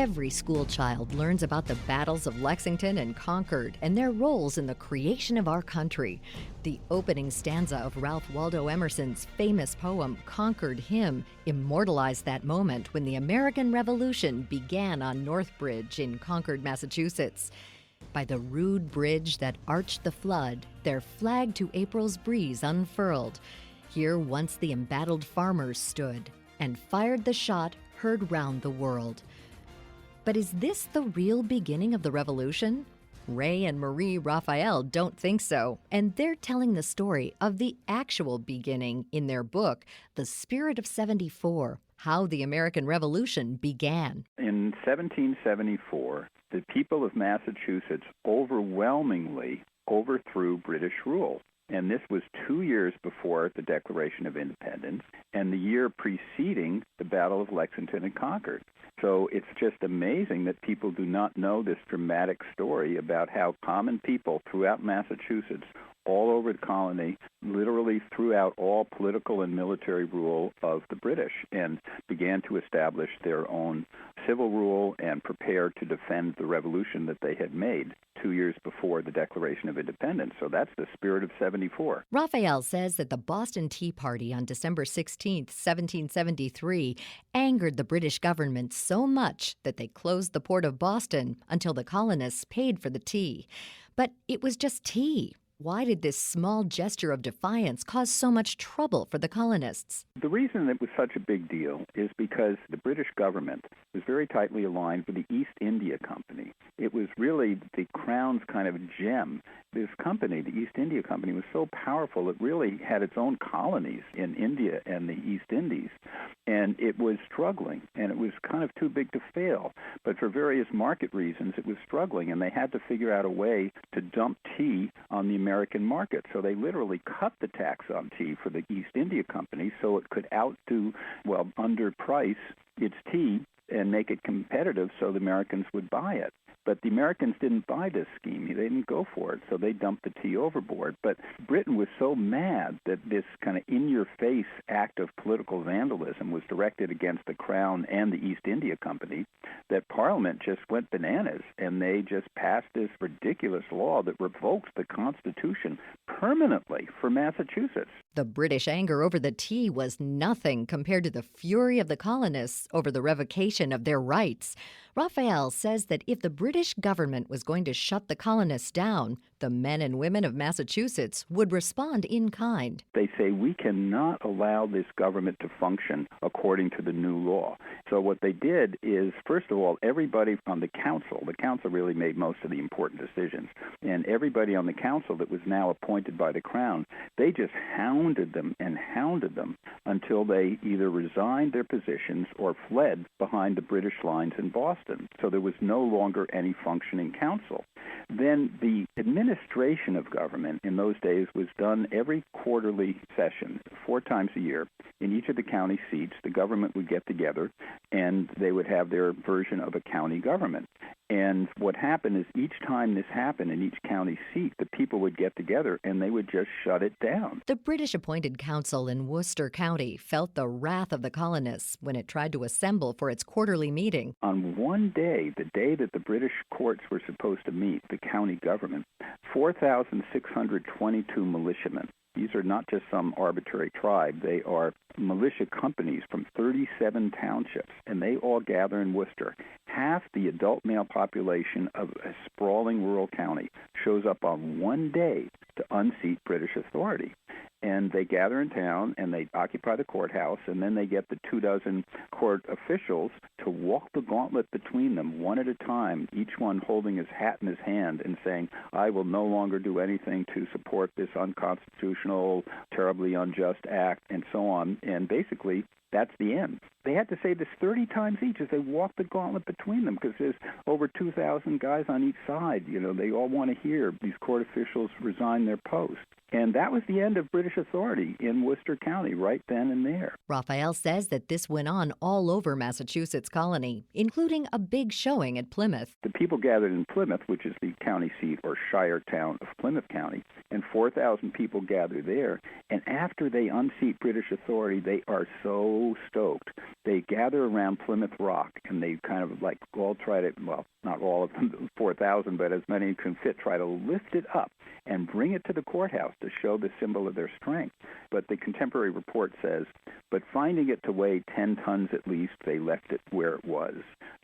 Every school child learns about the battles of Lexington and Concord and their roles in the creation of our country. The opening stanza of Ralph Waldo Emerson's famous poem, Concord Hymn, immortalized that moment when the American Revolution began on North Bridge in Concord, Massachusetts. By the rude bridge that arched the flood, their flag to April's breeze unfurled. Here once the embattled farmers stood and fired the shot heard round the world. But is this the real beginning of the revolution? Ray and Marie Raphael don't think so, and they're telling the story of the actual beginning in their book, The Spirit of 74, How the American Revolution Began. In 1774, the people of Massachusetts overwhelmingly overthrew British rule. And this was 2 years before the Declaration of Independence and the year preceding the Battle of Lexington and Concord. So it's just amazing that people do not know this dramatic story about how common people throughout Massachusetts, all over the colony, literally threw out all political and military rule of the British and began to establish their own civil rule and prepare to defend the revolution that they had made 2 years before the Declaration of Independence. So that's the spirit of 74. Raphael says that the Boston Tea Party on December 16, 1773, angered the British government so much that they closed the port of Boston until the colonists paid for the tea. But it was just tea. Why did this small gesture of defiance cause so much trouble for the colonists? The reason it was such a big deal is because the British government was very tightly aligned with the East India Company. It was really the Crown's kind of gem. This company, the East India Company, was so powerful it really had its own colonies in India and the East Indies. And it was struggling, and it was kind of too big to fail. But for various market reasons, it was struggling, and they had to figure out a way to dump tea on the American market. So they literally cut the tax on tea for the East India Company so it could underprice its tea and make it competitive so the Americans would buy it. But the Americans didn't buy this scheme. They didn't go for it, so they dumped the tea overboard. But Britain was so mad that this kind of in-your-face act of political vandalism was directed against the Crown and the East India Company that Parliament just went bananas, and they just passed this ridiculous law that revokes the Constitution permanently for Massachusetts. The British anger over the tea was nothing compared to the fury of the colonists over the revocation of their rights. Raphael says that if the British government was going to shut the colonists down, the men and women of Massachusetts would respond in kind. They say, we cannot allow this government to function according to the new law. So what they did is, first of all, everybody on the council really made most of the important decisions, and everybody on the council that was now appointed by the Crown, they just hounded them until they either resigned their positions or fled behind the British lines in Boston. So there was no longer any functioning council. Then the administration of government in those days was done every quarterly session, 4 times a year. In each of the county seats, the government would get together and they would have their version of a county government. And what happened is each time this happened in each county seat, the people would get together and they would just shut it down. The British-appointed council in Worcester County felt the wrath of the colonists when it tried to assemble for its quarterly meeting. On one day, the day that the British courts were supposed to meet, the county government, 4,622 militiamen. These are not just some arbitrary tribe. They are militia companies from 37 townships, and they all gather in Worcester. Half the adult male population of a sprawling rural county shows up on one day to unseat British authority. And they gather in town, and they occupy the courthouse, and then they get the 24 court officials to walk the gauntlet between them one at a time, each one holding his hat in his hand and saying, I will no longer do anything to support this unconstitutional, terribly unjust act, and so on. And basically, that's the end. They had to say this 30 times each as they walked the gauntlet between them because there's over 2,000 guys on each side. You know, they all want to hear these court officials resign their post. And that was the end of British authority in Worcester County right then and there. Raphael says that this went on all over Massachusetts colony, including a big showing at Plymouth. The people gathered in Plymouth, which is the county seat or shire town of Plymouth County, and 4,000 people gather there. And after they unseat British authority, they are so stoked. they gather around Plymouth Rock, and they kind of like all try to, well, not all of them, 4,000, but as many can fit, try to lift it up and bring it to the courthouse to show the symbol of their strength. But the contemporary report says, but finding it to weigh 10 tons at least, they left it where it was.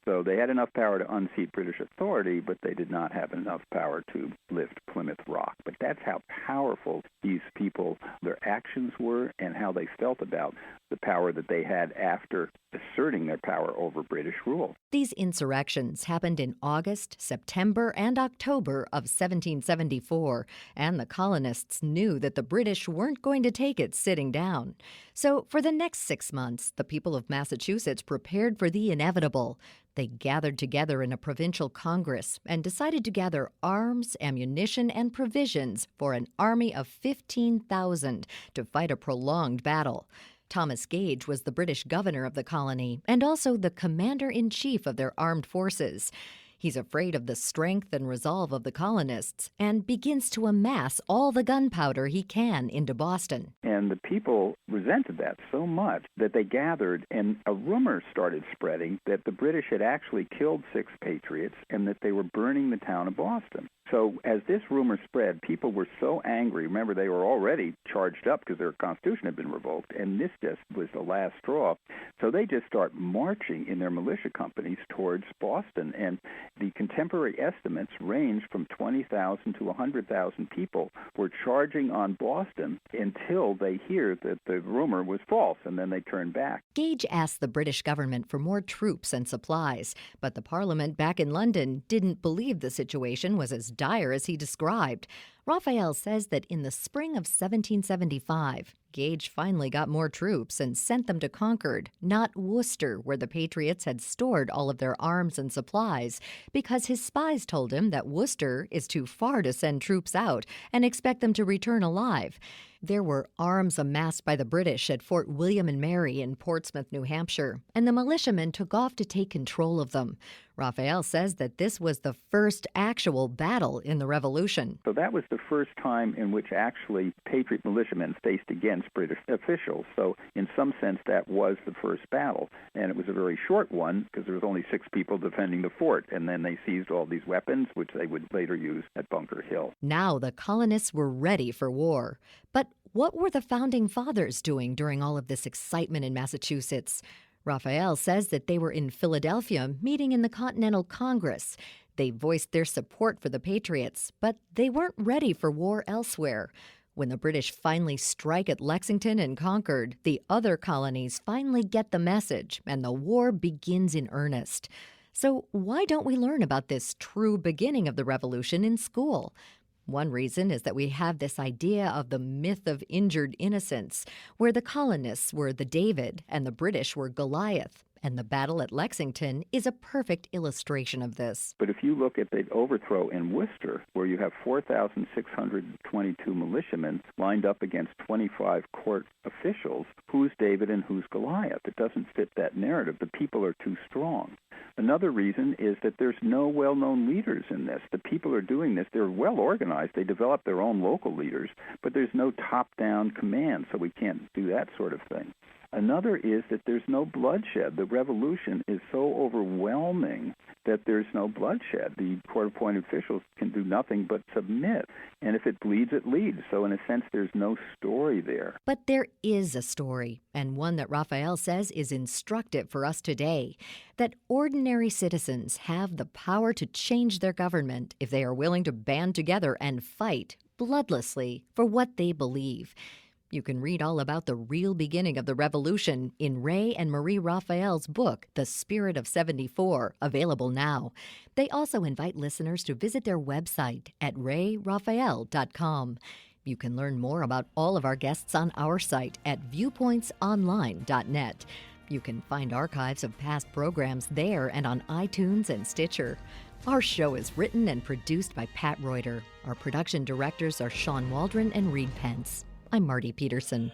So they had enough power to unseat British authority, but they did not have enough power to lift Plymouth Rock. But that's how powerful these people, their actions were, and how they felt about the power that they had after asserting their power over British rule. These insurrections happened in August, September, and October of 1774, and the colonists knew that the British weren't going to take it sitting down. So for the next 6 months, the people of Massachusetts prepared for the inevitable. They gathered together in a provincial congress and decided to gather arms, ammunition, and provisions for an army of 15,000 to fight a prolonged battle. Thomas Gage was the British governor of the colony and also the commander-in-chief of their armed forces. He's afraid of the strength and resolve of the colonists and begins to amass all the gunpowder he can into Boston. And the people resented that so much that they gathered, and a rumor started spreading that the British had actually killed 6 patriots and that they were burning the town of Boston. So as this rumor spread, people were so angry. Remember, they were already charged up because their constitution had been revoked, and this just was the last straw. So they just start marching in their militia companies towards Boston, and the contemporary estimates range from 20,000 to 100,000 people were charging on Boston until they hear that the rumor was false, and then they turn back. Gage asked the British government for more troops and supplies, but the Parliament back in London didn't believe the situation was as dire as he described. Raphael says that in the spring of 1775, Gage finally got more troops and sent them to Concord, not Worcester, where the Patriots had stored all of their arms and supplies, because his spies told him that Worcester is too far to send troops out and expect them to return alive. There were arms amassed by the British at Fort William and Mary in Portsmouth, New Hampshire, and the militiamen took off to take control of them. Raphael says that this was the first actual battle in the Revolution. So that was the first time in which actually Patriot militiamen faced against British officials. So in some sense, that was the first battle. And it was a very short one because there was only 6 people defending the fort. And then they seized all these weapons, which they would later use at Bunker Hill. Now the colonists were ready for war. But what were the Founding Fathers doing during all of this excitement in Massachusetts? Raphael says that they were in Philadelphia meeting in the Continental Congress. They voiced their support for the Patriots, but they weren't ready for war elsewhere. When the British finally strike at Lexington and Concord, the other colonies finally get the message, and the war begins in earnest. So why don't we learn about this true beginning of the Revolution in school? One reason is that we have this idea of the myth of injured innocence, where the colonists were the David and the British were Goliath. And the battle at Lexington is a perfect illustration of this. But if you look at the overthrow in Worcester, where you have 4,622 militiamen lined up against 25 court officials, who's David and who's Goliath? It doesn't fit that narrative. The people are too strong. Another reason is that there's no well-known leaders in this. The people are doing this. They're well organized. They develop their own local leaders, but there's no top-down command, so we can't do that sort of thing. Another is that there's no bloodshed. The revolution is so overwhelming that there's no bloodshed. The court-appointed officials can do nothing but submit. And if it bleeds, it leads. So in a sense, there's no story there. But there is a story, and one that Raphael says is instructive for us today, that ordinary citizens have the power to change their government if they are willing to band together and fight bloodlessly for what they believe. You can read all about the real beginning of the revolution in Ray and Marie Raphael's book, The Spirit of 74, available now. They also invite listeners to visit their website at rayraphael.com. You can learn more about all of our guests on our site at viewpointsonline.net. You can find archives of past programs there and on iTunes and Stitcher. Our show is written and produced by Pat Reuter. Our production directors are Sean Waldron and Reed Pence. I'm Marty Peterson.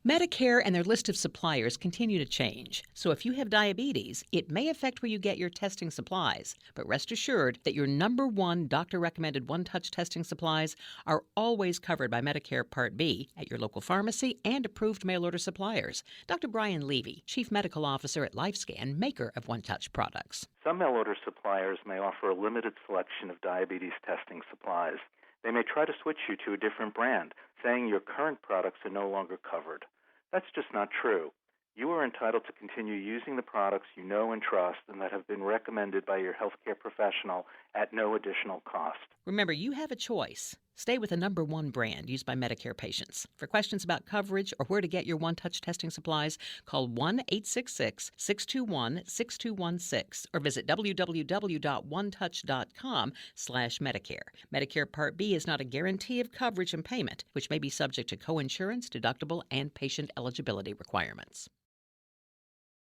Medicare and their list of suppliers continue to change, so if you have diabetes, it may affect where you get your testing supplies. But rest assured that your number one doctor-recommended one-touch testing supplies are always covered by Medicare Part B at your local pharmacy and approved mail-order suppliers. Dr. Brian Levy, Chief Medical Officer at LifeScan, maker of one-touch products. Some mail-order suppliers may offer a limited selection of diabetes testing supplies. They may try to switch you to a different brand, saying your current products are no longer covered. That's just not true. You are entitled to continue using the products you know and trust and that have been recommended by your healthcare professional at no additional cost. Remember, you have a choice. Stay with the number one brand used by Medicare patients. For questions about coverage or where to get your one-touch testing supplies, call 1-866-621-6216 or visit www.onetouch.com/Medicare. Medicare Part B is not a guarantee of coverage and payment, which may be subject to coinsurance, deductible, and patient eligibility requirements.